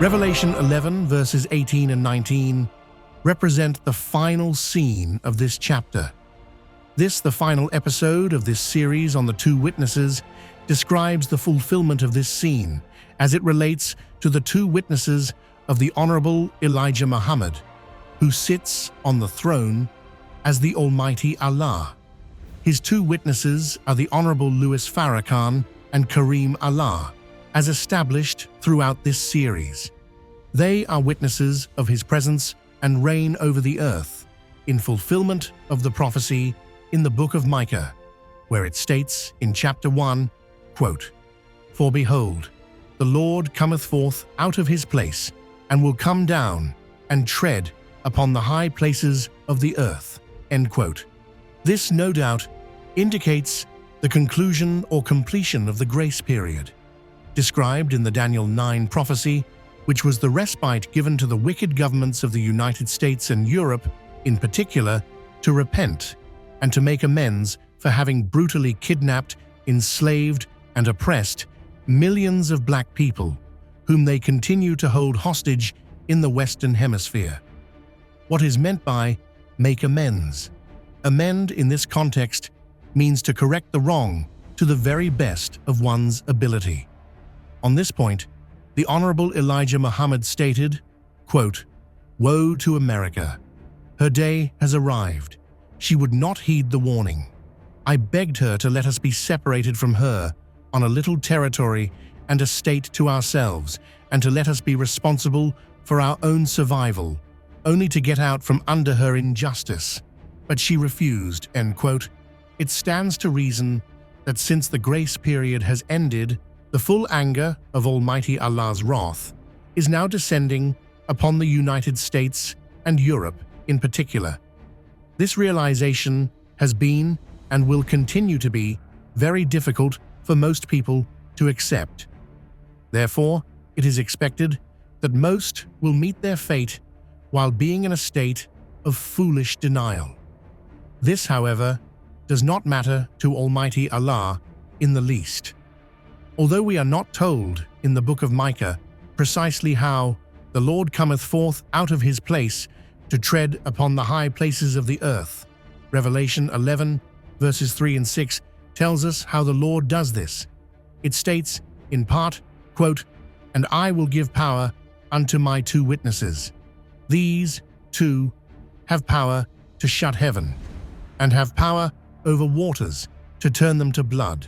Revelation 11 verses 18 and 19 represent the final scene of this chapter. This, the final episode of this series on the two witnesses, describes the fulfillment of this scene as it relates to the two witnesses of the Honorable Elijah Muhammad, who sits on the throne as the Almighty Allah. His two witnesses are the Honorable Louis Farrakhan and Karriem Allah, as established throughout this series. They are witnesses of his presence and reign over the earth, in fulfillment of the prophecy in the book of Micah, where it states in chapter 1, quote, "For behold, the Lord cometh forth out of his place, and will come down and tread upon the high places of the earth." End quote. This, no doubt, indicates the conclusion or completion of the grace period, described in the Daniel 9 prophecy, which was the respite given to the wicked governments of the United States and Europe, in particular, to repent and to make amends for having brutally kidnapped, enslaved, and oppressed millions of black people, whom they continue to hold hostage in the Western Hemisphere. What is meant by make amends? Amend in this context means to correct the wrong to the very best of one's ability. On this point, the Honorable Elijah Muhammad stated, quote, "Woe to America! Her day has arrived. She would not heed the warning. I begged her to let us be separated from her on a little territory and a state to ourselves, and to let us be responsible for our own survival, only to get out from under her injustice. But she refused." End quote. It stands to reason that since the grace period has ended, the full anger of Almighty Allah's wrath is now descending upon the United States and Europe in particular. This realization has been and will continue to be very difficult for most people to accept. Therefore, it is expected that most will meet their fate while being in a state of foolish denial. This, however, does not matter to Almighty Allah in the least. Although we are not told in the book of Micah precisely how the Lord cometh forth out of his place to tread upon the high places of the earth, Revelation 11 verses 3 and 6 tells us how the Lord does this. It states, in part, quote, "And I will give power unto my two witnesses. These two have power to shut heaven, and have power over waters to turn them to blood,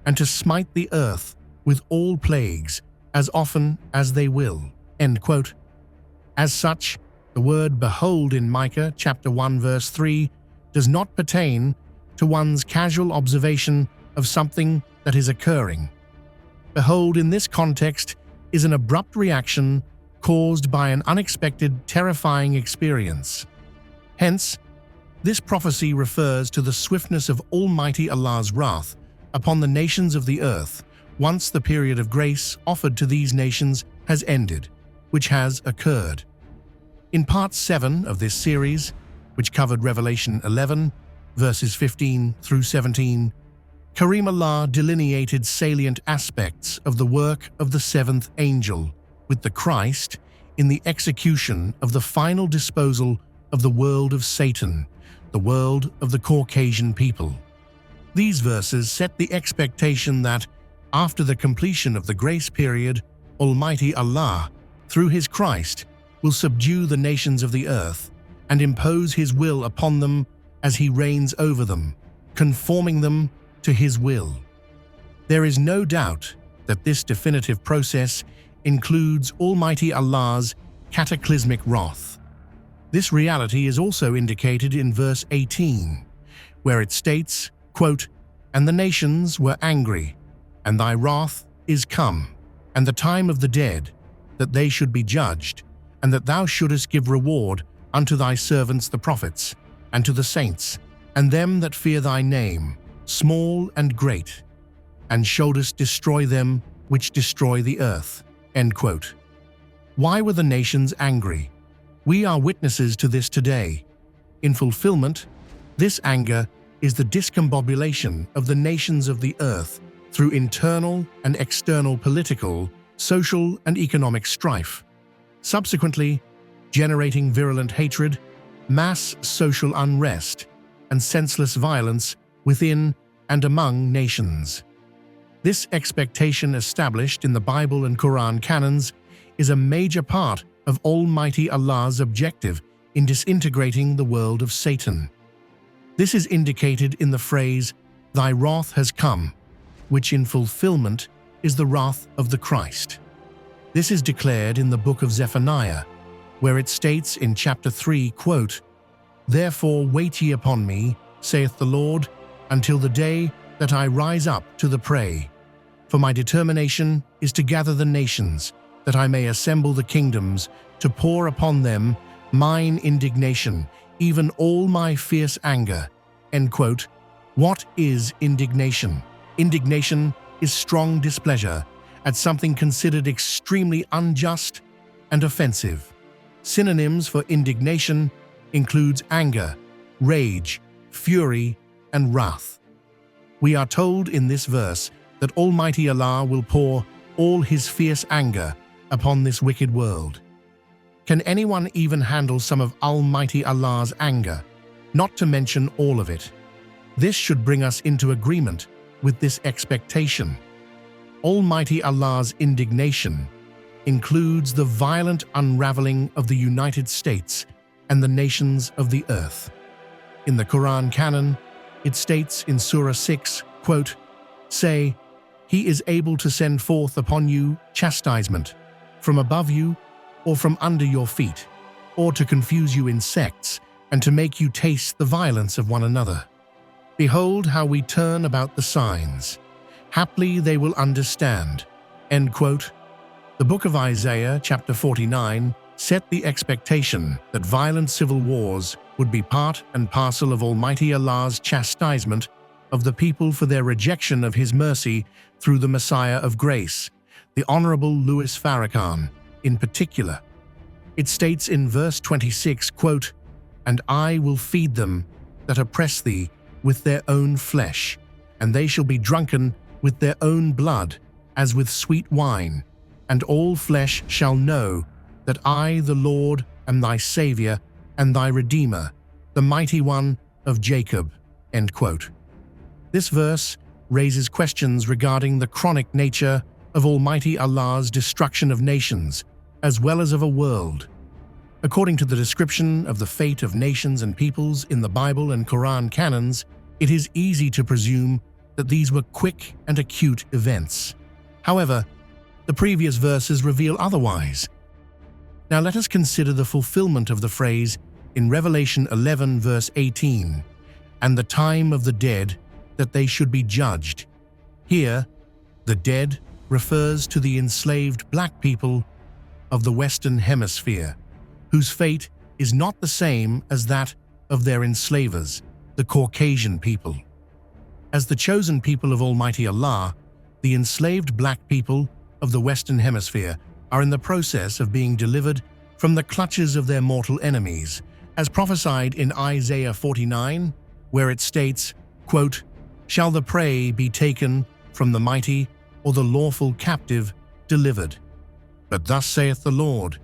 and to smite the earth with all plagues as often as they will." End quote. As such, the word "behold" in Micah chapter 1 verse 3 does not pertain to one's casual observation of something that is occurring. Behold in this context is an abrupt reaction caused by an unexpected, terrifying experience. Hence, this prophecy refers to the swiftness of Almighty Allah's wrath upon the nations of the earth once the period of grace offered to these nations has ended, which has occurred. In part 7 of this series, which covered Revelation 11, verses 15 through 17, Karriem Allah delineated salient aspects of the work of the seventh angel with the Christ in the execution of the final disposal of the world of Satan, the world of the Caucasian people. These verses set the expectation that, after the completion of the grace period, Almighty Allah, through his Christ, will subdue the nations of the earth and impose his will upon them as he reigns over them, conforming them to his will. There is no doubt that this definitive process includes Almighty Allah's cataclysmic wrath. This reality is also indicated in verse 18, where it states, quote, "And the nations were angry, and thy wrath is come, and the time of the dead, that they should be judged, and that thou shouldest give reward unto thy servants the prophets, and to the saints, and them that fear thy name, small and great, and shouldest destroy them which destroy the earth." End quote. Why were the nations angry? We are witnesses to this today. In fulfillment, this anger is the discombobulation of the nations of the earth through internal and external political, social, and economic strife, subsequently generating virulent hatred, mass social unrest, and senseless violence within and among nations. This expectation established in the Bible and Quran canons is a major part of Almighty Allah's objective in disintegrating the world of Satan. This is indicated in the phrase, "Thy wrath has come," which in fulfillment is the wrath of the Christ. This is declared in the book of Zephaniah, where it states in chapter 3, quote, "Therefore wait ye upon me, saith the Lord, until the day that I rise up to the prey. For my determination is to gather the nations, that I may assemble the kingdoms, to pour upon them mine indignation, even all my fierce anger." End quote. What is indignation? Indignation is strong displeasure at something considered extremely unjust and offensive. Synonyms for indignation includes anger, rage, fury, and wrath. We are told in this verse that Almighty Allah will pour all His fierce anger upon this wicked world. Can anyone even handle some of Almighty Allah's anger, not to mention all of it? This should bring us into agreement with this expectation. Almighty Allah's indignation includes the violent unraveling of the United States and the nations of the earth. In the Quran canon, it states in Surah 6, quote, "Say, He is able to send forth upon you chastisement, from above you or from under your feet, or to confuse you in sects, and to make you taste the violence of one another. Behold how we turn about the signs. Haply they will understand." End quote. The book of Isaiah, chapter 49, set the expectation that violent civil wars would be part and parcel of Almighty Allah's chastisement of the people for their rejection of His mercy through the Messiah of grace, the Honorable Louis Farrakhan, in particular. It states in verse 26, quote, "And I will feed them that oppress thee with their own flesh, and they shall be drunken with their own blood, as with sweet wine, and all flesh shall know that I, the Lord, am thy Saviour and thy Redeemer, the Mighty One of Jacob." End quote. This verse raises questions regarding the chronic nature of Almighty Allah's destruction of nations, as well as of a world. According to the description of the fate of nations and peoples in the Bible and Quran canons, it is easy to presume that these were quick and acute events. However, the previous verses reveal otherwise. Now let us consider the fulfillment of the phrase in Revelation 11 verse 18, "And the time of the dead, that they should be judged." Here, the dead refers to the enslaved black people of the Western Hemisphere, whose fate is not the same as that of their enslavers, the Caucasian people. As the chosen people of Almighty Allah, the enslaved black people of the Western Hemisphere are in the process of being delivered from the clutches of their mortal enemies, as prophesied in Isaiah 49, where it states, quote, "Shall the prey be taken from the mighty, or the lawful captive delivered? But thus saith the Lord,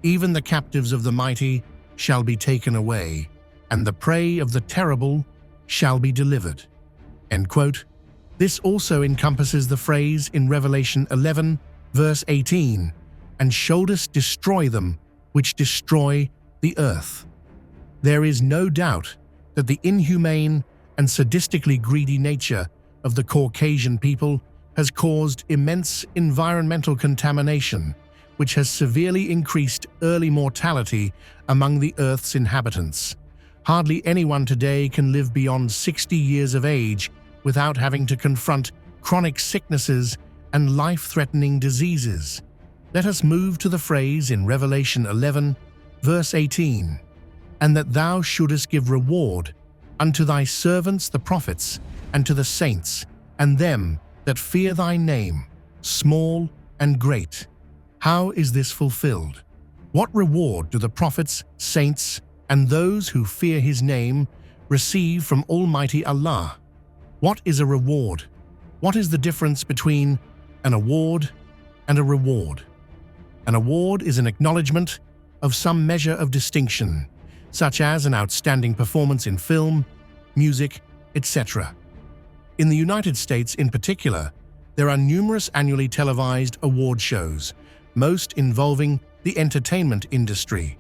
even the captives of the mighty shall be taken away, and the prey of the terrible shall be delivered." End quote. This also encompasses the phrase in Revelation 11, verse 18, "And shouldest destroy them which destroy the earth." There is no doubt that the inhumane and sadistically greedy nature of the Caucasian people has caused immense environmental contamination, which has severely increased early mortality among the Earth's inhabitants. Hardly anyone today can live beyond 60 years of age without having to confront chronic sicknesses and life-threatening diseases. Let us move to the phrase in Revelation 11, verse 18, "And that thou shouldest give reward unto thy servants the prophets, and to the saints, and them that fear thy name, small and great." How is this fulfilled? What reward do the prophets, saints, and those who fear His name receive from Almighty Allah? What is a reward? What is the difference between an award and a reward? An award is an acknowledgement of some measure of distinction, such as an outstanding performance in film, music, etc. In the United States in particular, there are numerous annually televised award shows, most involving the entertainment industry.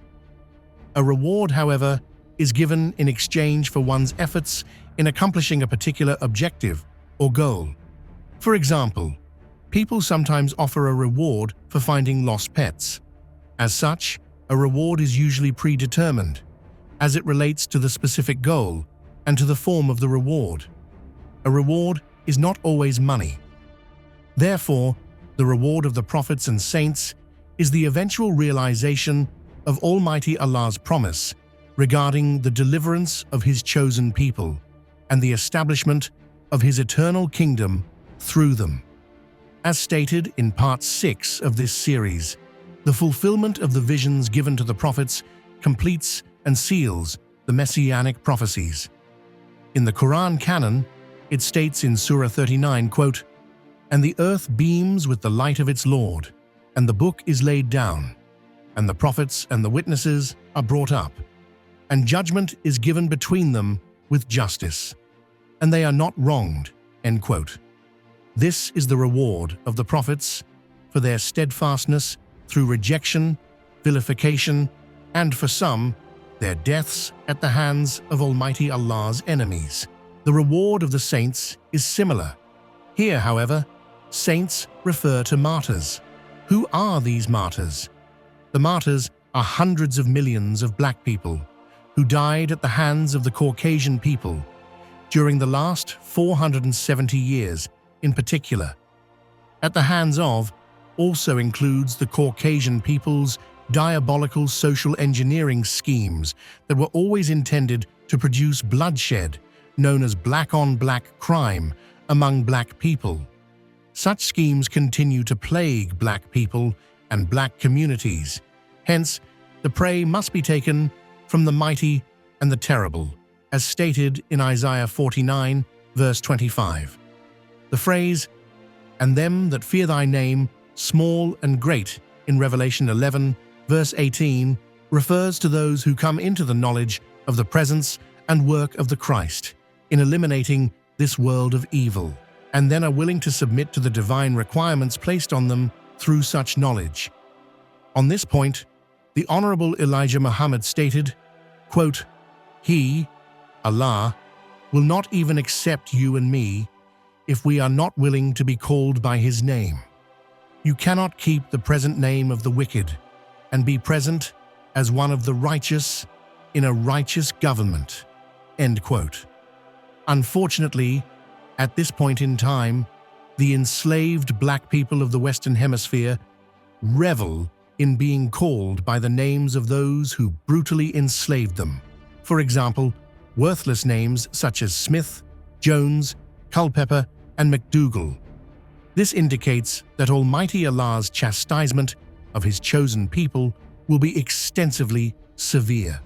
A reward, however, is given in exchange for one's efforts in accomplishing a particular objective or goal. For example, people sometimes offer a reward for finding lost pets. As such, a reward is usually predetermined, as it relates to the specific goal and to the form of the reward. A reward is not always money. Therefore, the reward of the prophets and saints is the eventual realization of Almighty Allah's promise regarding the deliverance of His chosen people and the establishment of His eternal kingdom through them. As stated in Part 6 of this series, the fulfillment of the visions given to the prophets completes and seals the messianic prophecies. In the Quran canon, it states in Surah 39, quote, "And the earth beams with the light of its Lord, and the book is laid down, and the prophets and the witnesses are brought up, and judgment is given between them with justice, and they are not wronged." End quote. This is the reward of the prophets for their steadfastness through rejection, vilification, and for some, their deaths at the hands of Almighty Allah's enemies. The reward of the saints is similar. Here, however, saints refer to martyrs. Who are these martyrs? The martyrs are hundreds of millions of black people who died at the hands of the Caucasian people during the last 470 years in particular. At the hands of also includes the Caucasian people's diabolical social engineering schemes that were always intended to produce bloodshed, known as black-on-black crime, among black people. Such schemes continue to plague black people and black communities. Hence, the prey must be taken from the mighty and the terrible, as stated in Isaiah 49, verse 25. The phrase, "and them that fear thy name, small and great," in Revelation 11, verse 18, refers to those who come into the knowledge of the presence and work of the Christ in eliminating this world of evil, and then are willing to submit to the divine requirements placed on them through such knowledge. On this point, the Honorable Elijah Muhammad stated, quote, "He, Allah, will not even accept you and me if we are not willing to be called by His name. You cannot keep the present name of the wicked and be present as one of the righteous in a righteous government." End quote. Unfortunately, at this point in time, the enslaved black people of the Western Hemisphere revel in being called by the names of those who brutally enslaved them. For example, worthless names such as Smith, Jones, Culpeper, and McDougal. This indicates that Almighty Allah's chastisement of His chosen people will be extensively severe.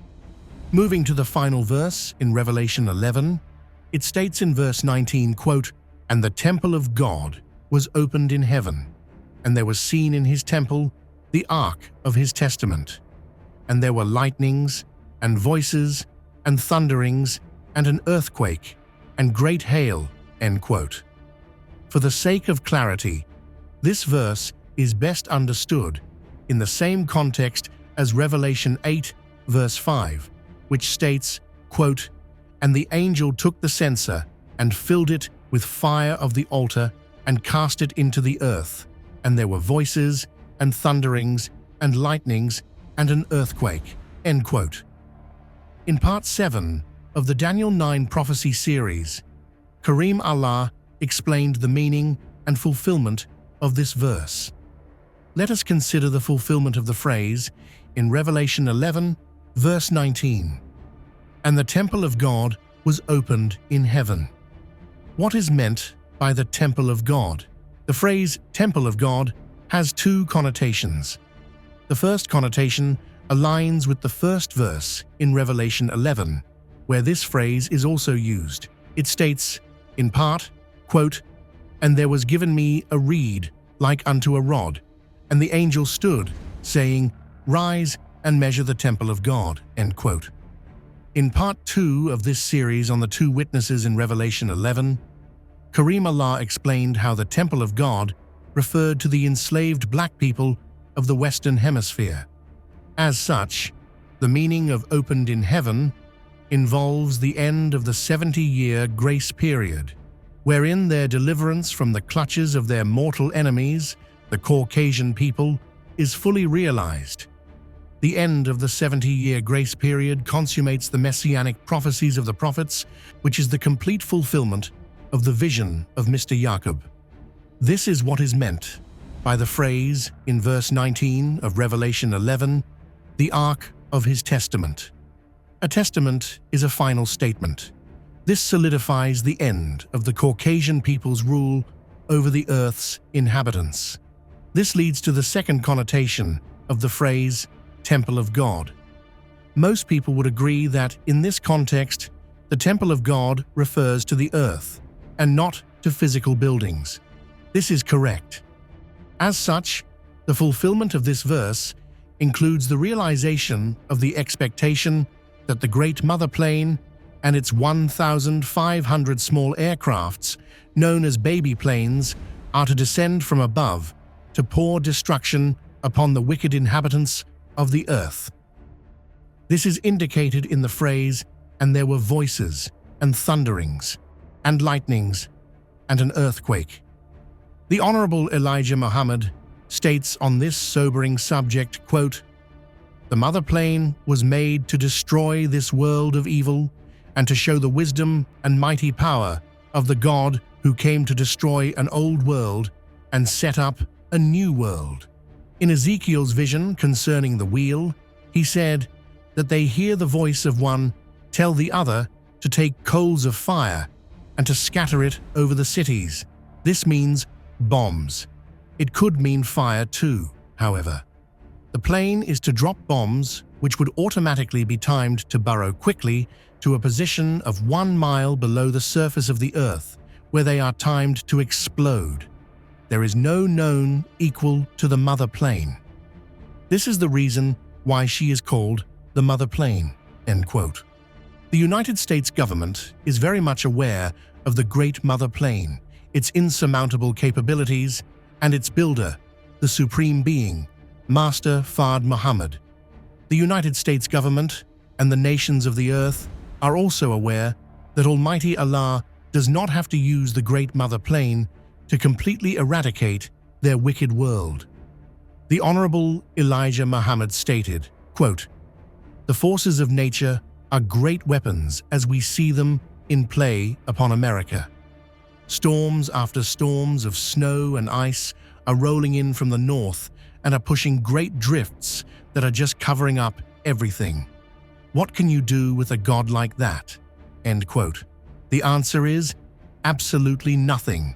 Moving to the final verse in Revelation 11, it states in verse 19, quote, "And the temple of God was opened in heaven, and there was seen in His temple the ark of His testament, and there were lightnings, and voices, and thunderings, and an earthquake, and great hail." End quote. For the sake of clarity, this verse is best understood in the same context as Revelation 8, verse 5, which states, quote, "And the angel took the censer and filled it with fire of the altar and cast it into the earth, and there were voices and thunderings and lightnings and an earthquake." End quote. In Part 7 of the Daniel 9 prophecy series, Kareem Allah explained the meaning and fulfillment of this verse. Let us consider the fulfillment of the phrase in Revelation 11, verse 19. "And the temple of God was opened in heaven." What is meant by the temple of God? The phrase temple of God has two connotations. The first connotation aligns with the first verse in Revelation 11, where this phrase is also used. It states, in part, quote, "And there was given me a reed like unto a rod, and the angel stood saying, "Rise and measure the temple of God." End quote. In part 2 of this series on the two witnesses in Revelation 11, Karriem Allah explained how the temple of God referred to the enslaved black people of the Western Hemisphere. As such, the meaning of opened in heaven involves the end of the 70-year grace period, wherein their deliverance from the clutches of their mortal enemies, the Caucasian people, is fully realized. The end of the 70-year grace period consummates the messianic prophecies of the prophets, which is the complete fulfillment of the vision of Mr. Yaqub. This is what is meant by the phrase in verse 19 of Revelation 11, "the ark of his testament." A testament is a final statement. This solidifies the end of the Caucasian people's rule over the earth's inhabitants. This leads to the second connotation of the phrase Temple of God. Most people would agree that, in this context, the Temple of God refers to the earth and not to physical buildings. This is correct. As such, the fulfillment of this verse includes the realization of the expectation that the Great Mother Plane and its 1,500 small aircrafts, known as baby planes, are to descend from above to pour destruction upon the wicked inhabitants of the earth. This is indicated in the phrase, "and there were voices, and thunderings, and lightnings, and an earthquake." The Honorable Elijah Muhammad states on this sobering subject, quote, "The mother plane was made to destroy this world of evil and to show the wisdom and mighty power of the God who came to destroy an old world and set up a new world." In Ezekiel's vision concerning the wheel, he said that they hear the voice of one tell the other to take coals of fire and to scatter it over the cities. This means bombs. It could mean fire too, however. The plane is to drop bombs which would automatically be timed to burrow quickly to a position of 1 mile below the surface of the earth, where they are timed to explode. There is no known equal to the mother plane. This is the reason why she is called the mother plane, end quote. The United States government is very much aware of the Great Mother Plane, its insurmountable capabilities, and its builder, the Supreme Being, Master Fard Muhammad. The United States government and the nations of the earth are also aware that Almighty Allah does not have to use the Great Mother Plane to completely eradicate their wicked world. The Honorable Elijah Muhammad stated, quote, "The forces of nature are great weapons as we see them in play upon America. Storms after storms of snow and ice are rolling in from the north and are pushing great drifts that are just covering up everything. What can you do with a God like that?" End quote. The answer is absolutely nothing.